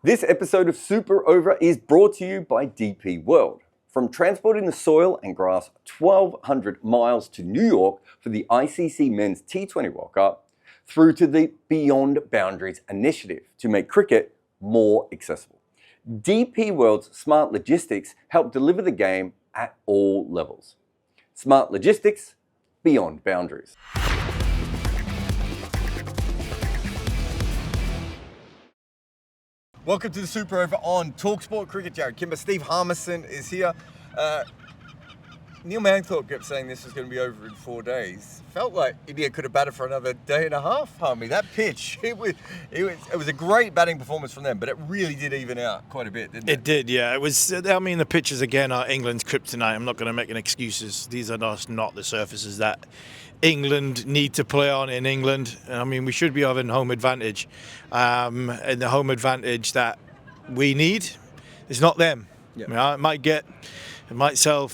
This episode of Super Over is brought to you by DP World. From transporting the soil and grass 1,200 miles to New York for the ICC Men's T20 World Cup, through to the Beyond Boundaries initiative to make cricket more accessible. DP World's smart logistics help deliver the game at all levels. Smart logistics, beyond boundaries. Welcome to the Super Over on talkSPORT Cricket. Jarrod Kimber, Steve Harmison is here. Neil Manthorp kept saying this was going to be over in 4 days. Felt like India could have batted for another day and a half, Harmy. That pitch, it was a great batting performance from them, but it really did even out quite a bit, didn't it? It did, yeah. It was. I mean, the pitches again are England's kryptonite. I'm not going to make any excuses. These are not the surfaces that England need to play on in England. I mean, we should be having home advantage, and the home advantage that we need is not them. Yep. You know, it might sell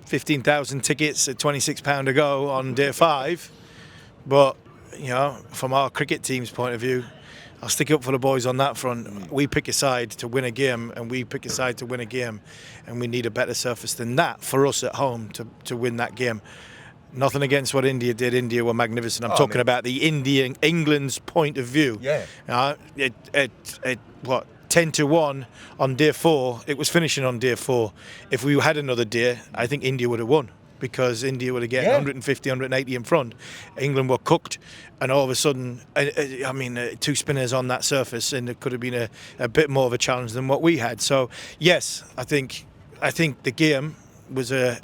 15,000 tickets at £26 a go on day 5, but you know, from our cricket team's point of view, I'll stick up for the boys on that front. We pick a side to win a game, and we pick a side to win a game, and we need a better surface than that for us at home to win that game. Nothing against what India did. India were magnificent. I'm talking about the England's point of view. Yeah. What? 10-1 on day 4. It was finishing on day 4. If we had another day, I think India would have won, because India would have get 150, 180 in front. England were cooked, and all of a sudden, two spinners on that surface, and it could have been a bit more of a challenge than what we had. So yes, I think the game was a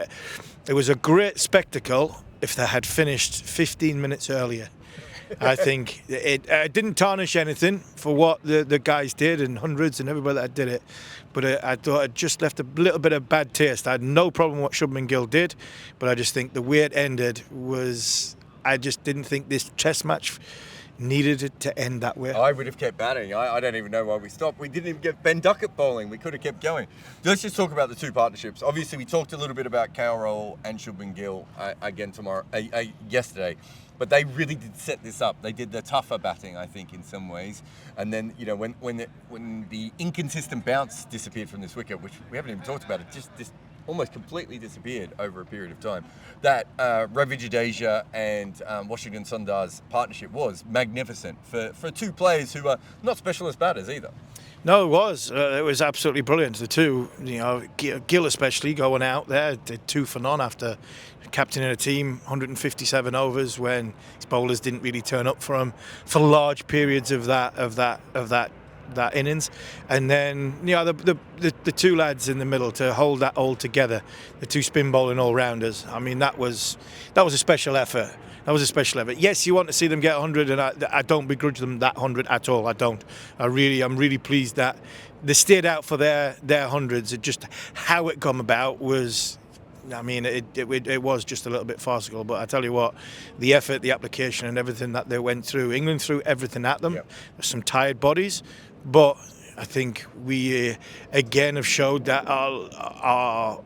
great spectacle if they had finished 15 minutes earlier. I think it didn't tarnish anything for what the guys did, and hundreds and everybody that did it, but I thought it just left a little bit of bad taste. I had no problem with what Shubman Gill did, but I just think the way it ended was, I just didn't think this test match needed it to end that way. I would have kept batting. I don't even know why we stopped. We didn't even get Ben Duckett bowling. We could have kept going. Let's just talk about the two partnerships. Obviously, we talked a little bit about KL Rahul and Shubman Gill again yesterday. But they really did set this up. They did the tougher batting, I think, in some ways. And then, you know, when the inconsistent bounce disappeared from this wicket, which we haven't even talked about, it just almost completely disappeared over a period of time. That Ravi Jadeja and Washington Sundar's partnership was magnificent for two players who are not specialist batters either. No, it was. It was absolutely brilliant. The two, you know, Gill especially going out there, did 2 for none after captaining a team 157 overs when his bowlers didn't really turn up for him for large periods of that innings. And then, you know, the two lads in the middle to hold that all together, the two spin bowling all rounders. I mean, that was a special effort. That was a special effort. Yes, you want to see them get 100, and I don't begrudge them that 100 at all. I don't. I'm really pleased that they stayed out for their hundreds. It just, how it come about was, I mean, it was just a little bit farcical. But I tell you what, the effort, the application, and everything that they went through, England threw everything at them. Yep. There's some tired bodies, but I think we again have showed that our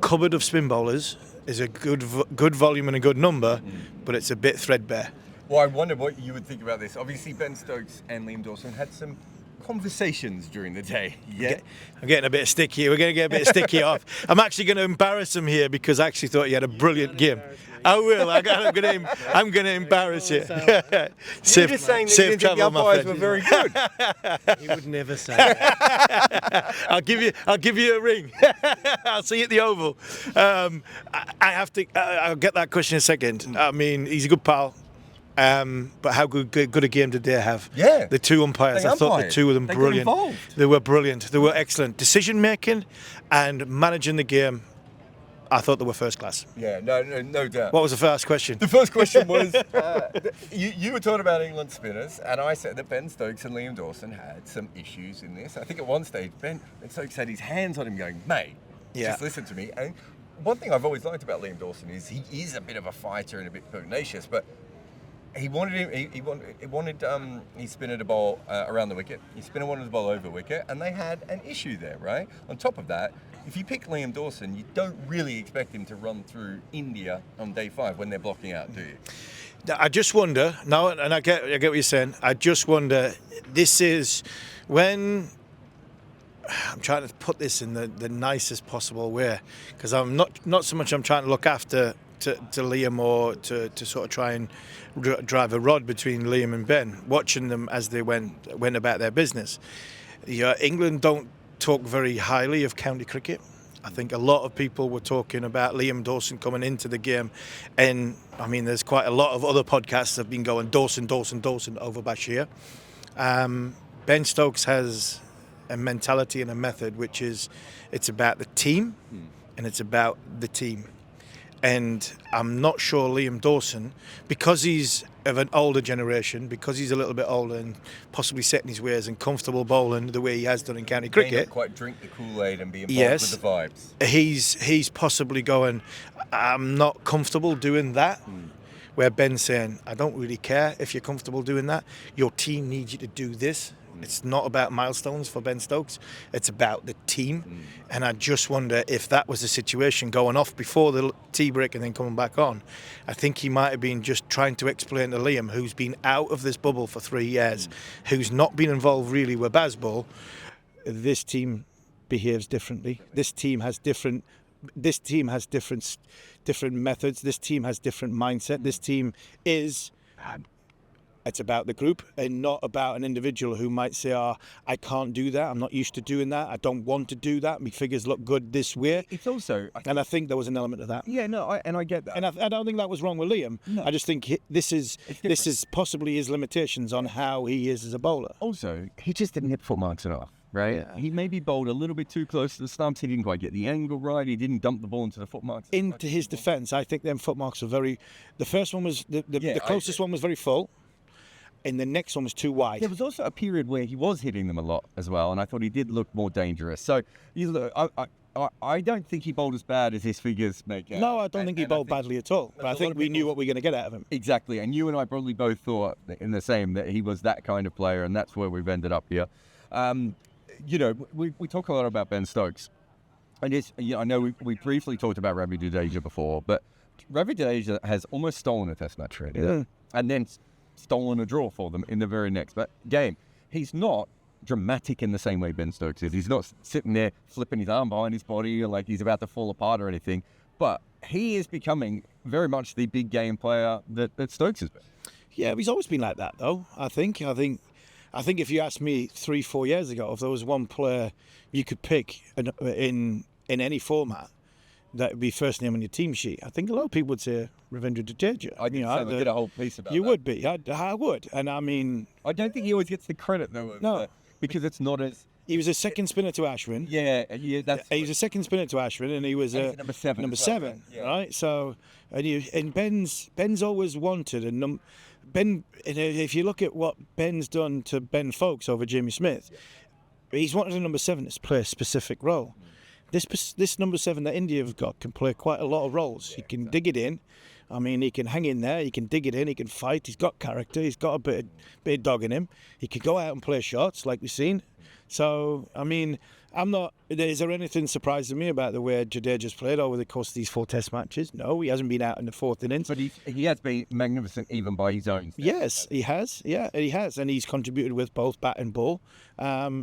cupboard of spin bowlers is a good volume and a good number, but it's a bit threadbare. Well, I wonder what you would think about this. Obviously, Ben Stokes and Liam Dawson had some conversations during the day. Yeah, I'm getting a bit of stick here. We're going to get a bit of sticky off. I'm actually going to embarrass him here because I actually thought he had a brilliant game. I will. I'm going to embarrass you. You're just saying that you didn't think the umpires were very good. He would never say that. I'll give you a ring. I'll see you at the Oval. I'll get that question in a second. I mean, he's a good pal. But how good a game did they have? Yeah. The two umpires, I thought the two of them brilliant. They were brilliant. They were excellent. Decision making and managing the game, I thought they were first class. Yeah, no doubt. What was the first question? The first question was, you were talking about England spinners, and I said that Ben Stokes and Liam Dawson had some issues in this. I think at one stage, Ben Stokes had his hands on him going, mate, just listen to me. And one thing I've always liked about Liam Dawson is he is a bit of a fighter and a bit pugnacious, but he wanted his spinner to bowl around the wicket. His spinner wanted to bowl over wicket, and they had an issue there, right? On top of that, if you pick Liam Dawson, you don't really expect him to run through India on day 5 when they're blocking out, do you? I just wonder. No, and I get what you're saying. I just wonder. This is when I'm trying to put this in the nicest possible way, because I'm not so much I'm trying to look after to Liam or to sort of try and drive a rod between Liam and Ben, watching them as they went about their business. England don't talk very highly of county cricket. I think a lot of people were talking about Liam Dawson coming into the game, and I mean there's quite a lot of other podcasts that have been going Dawson over Bashir. Ben Stokes has a mentality and a method which is it's about the team and it's about the team. And I'm not sure Liam Dawson, because he's of an older generation, because he's a little bit older and possibly set in his ways and comfortable bowling the way he has done in county cricket. May not quite drink the Kool-Aid and be involved with the vibes. He's possibly going, I'm not comfortable doing that. Where Ben's saying, I don't really care if you're comfortable doing that. Your team needs you to do this. It's not about milestones for Ben Stokes. It's about the team. And I just wonder if that was the situation going off before the tea break and then coming back on. I think he might have been just trying to explain to Liam, who's been out of this bubble for 3 years, who's not been involved really with baseball. This team behaves differently. This team has different methods. This team has different mindset. This team is... It's about the group and not about an individual who might say, I can't do that. I'm not used to doing that. I don't want to do that. My figures look good this way. It's also... And I think there was an element of that. Yeah, no, I get that. And I don't think that was wrong with Liam. No. I just think this is possibly his limitations on how he is as a bowler. Also, he just didn't hit foot marks enough, right? Yeah. He maybe bowled a little bit too close to the stumps. He didn't quite get the angle right. He didn't dump the ball into the foot marks. Into his defence, I think them foot marks were very... The first one was... The closest one was very full. And the next one was too wide. There was also a period where he was hitting them a lot as well, and I thought he did look more dangerous. So, I don't think he bowled as bad as his figures make out. No, I don't think he bowled badly at all. But I think we knew what we were going to get out of him. Exactly, and you and I probably both thought in the same that he was that kind of player, and that's where we've ended up here. We talk a lot about Ben Stokes, and I know we briefly talked about Ravi Jadeja before, but Ravi Jadeja has almost stolen a Test match already, and then stolen a draw for them in the very next game. He's not dramatic in the same way Ben Stokes is. He's not sitting there flipping his arm behind his body or like he's about to fall apart or anything. But he is becoming very much the big game player that Stokes has been. Yeah, he's always been like that, though. I think if you asked me 3-4 years ago, if there was one player you could pick in any format that would be first name on your team sheet, I think a lot of people would say Ravindra Jadeja. I did a whole piece about that. You would be. I would. And I mean... I don't think he always gets the credit, though. No. Because it's not as... He was a second spinner to Ashwin. Yeah, that's... He was a second spinner to Ashwin, and he was number seven. Number seven, yeah. Right? So, and Ben's always wanted, and Ben, if you look at what Ben's done to Ben Folkes over Jamie Smith, he's wanted a number 7 to play a specific role. This number 7 that India have got can play quite a lot of roles. He can dig it in. I mean, he can hang in there. He can dig it in. He can fight. He's got character. He's got a bit of dog in him. He can go out and play shots like we've seen. So, I mean, is there anything surprising me about the way Jadeja's played over the course of these 4 Test matches? No, he hasn't been out in the 4th innings. But he has been magnificent even by his own standards. Yes, he has. Yeah, he has. And he's contributed with both bat and ball.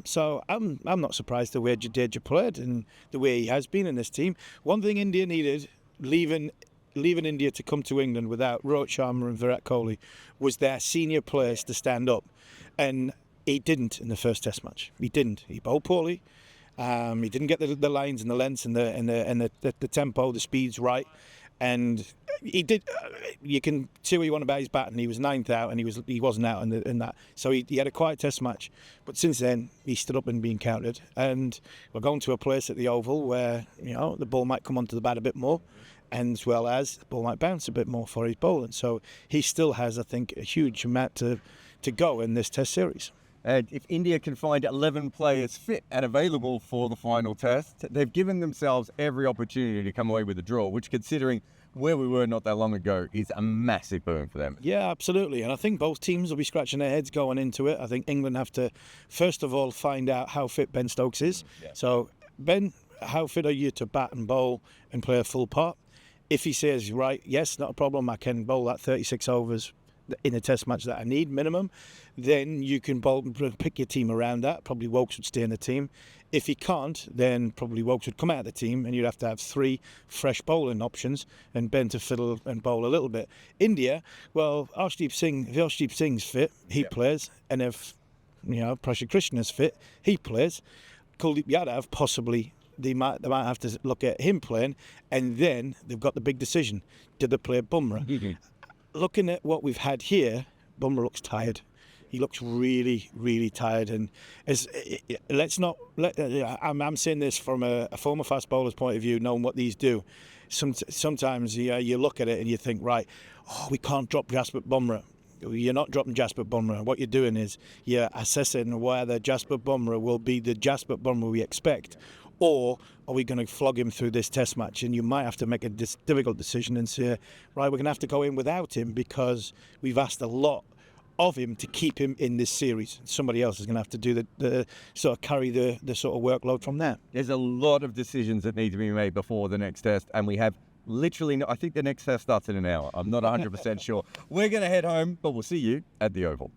So I'm not surprised the way Jadeja played and the way he has been in this team. One thing India needed, leaving India to come to England without Rohit Sharma and Virat Kohli, was their senior players to stand up. And he didn't in the first Test match. He didn't. He bowled poorly. He didn't get the lines and the lengths and the tempo, the speeds right. And he did. You can see what you want about his batting. He was 9th out, and he wasn't out in that. So he had a quiet Test match. But since then, he stood up and been counted. And we're going to a place at the Oval where the ball might come onto the bat a bit more, and as well as the ball might bounce a bit more for his bowling. So he still has, I think, a huge amount to go in this Test series. And if India can find 11 players fit and available for the final Test, they've given themselves every opportunity to come away with a draw, which, considering where we were not that long ago, is a massive boon for them. Yeah, absolutely. And I think both teams will be scratching their heads going into it. I think England have to, first of all, find out how fit Ben Stokes is. Yeah. So, Ben, how fit are you to bat and bowl and play a full part? If he says, right, yes, not a problem, I can bowl that 36 overs in a test match that I need minimum, then you can pick your team around that. Probably Woakes would stay in the team. If he can't, then probably Woakes would come out of the team, and you'd have to have 3 fresh bowling options and Ben to fiddle and bowl a little bit. India, well, if Arshdeep Singh's fit, he plays, and if Prashad Krishna is fit, he plays. Kuldeep Yadav, possibly they might have to look at him playing, and then they've got the big decision: do they play Bumrah? Looking at what we've had here, Bumrah looks tired. He looks really, really tired. And I'm saying this from a former fast bowler's point of view, knowing what these do. Sometimes you look at it and you think, right, we can't drop Jasprit Bumrah. You're not dropping Jasprit Bumrah. What you're doing is you're assessing whether Jasprit Bumrah will be the Jasprit Bumrah we expect, or are we going to flog him through this test match? And you might have to make a difficult decision and say, right, we're going to have to go in without him because we've asked a lot of him to keep him in this series. Somebody else is going to have to do the sort of carry the sort of workload from there. There's a lot of decisions that need to be made before the next test, and we have literally, I think the next test starts in an hour. I'm not 100% sure. We're going to head home, but we'll see you at the Oval.